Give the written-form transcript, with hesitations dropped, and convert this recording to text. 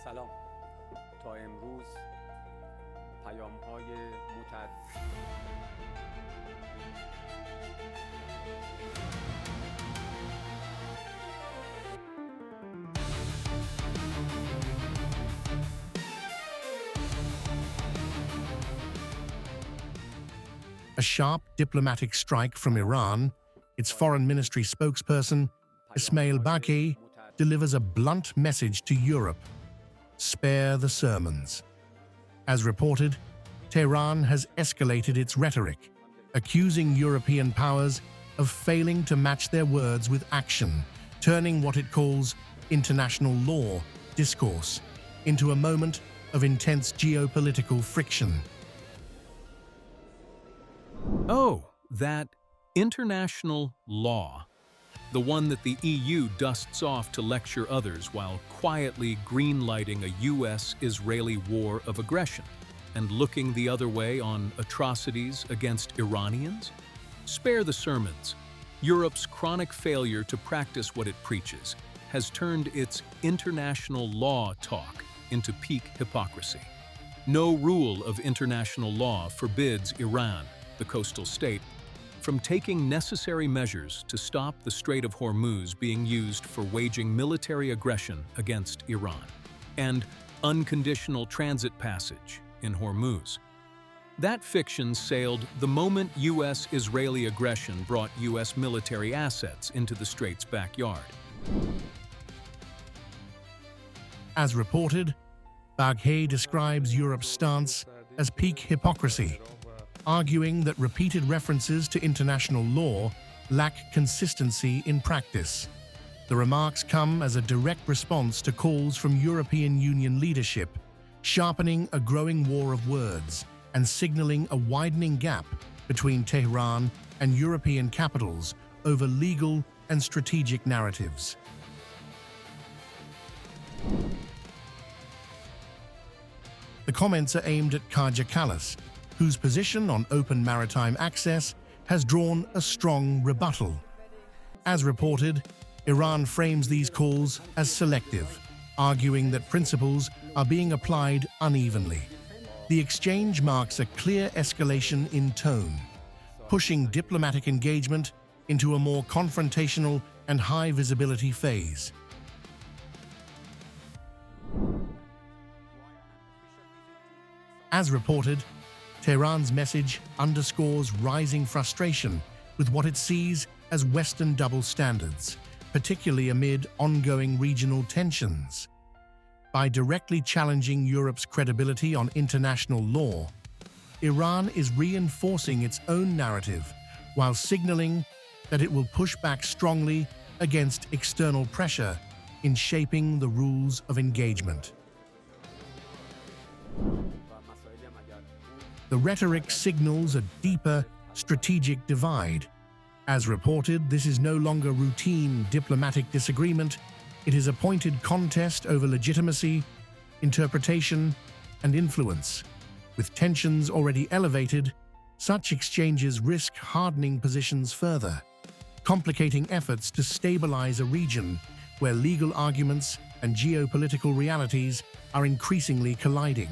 سلام تا امروز پیام‌های متعدد A sharp diplomatic strike from Iran, its foreign ministry spokesperson, Esmaeil Baghaei, delivers a blunt message to Europe: spare the sermons. As reported, Tehran has escalated its rhetoric, accusing European powers of failing to match their words with action, turning what it calls international law discourse into a moment of intense geopolitical friction. Oh, that international law. The one that the EU dusts off to lecture others while quietly green-lighting a US-Israeli war of aggression and looking the other way on atrocities against Iranians? Spare the sermons. Europe's chronic failure to practice what it preaches has turned its international law talk into peak hypocrisy. No rule of international law forbids Iran, the coastal state, from taking necessary measures to stop the Strait of Hormuz being used for waging military aggression against Iran, and unconditional transit passage in Hormuz. That fiction sailed the moment US-Israeli aggression brought US military assets into the strait's backyard. As reported, Baghaei describes Europe's stance as peak hypocrisy, arguing that repeated references to international law lack consistency in practice. The remarks come as a direct response to calls from European Union leadership, sharpening a growing war of words and signaling a widening gap between Tehran and European capitals over legal and strategic narratives. The comments are aimed at Kaja Kallas, whose position on open maritime access has drawn a strong rebuttal. As reported, Iran frames these calls as selective, arguing that principles are being applied unevenly. The exchange marks a clear escalation in tone, pushing diplomatic engagement into a more confrontational and high-visibility phase. As reported, Tehran's message underscores rising frustration with what it sees as Western double standards, particularly amid ongoing regional tensions. By directly challenging Europe's credibility on international law, Iran is reinforcing its own narrative while signaling that it will push back strongly against external pressure in shaping the rules of engagement. The rhetoric signals a deeper strategic divide. As reported, this is no longer routine diplomatic disagreement. It is a pointed contest over legitimacy, interpretation, and influence. With tensions already elevated, such exchanges risk hardening positions further, complicating efforts to stabilize a region where legal arguments and geopolitical realities are increasingly colliding.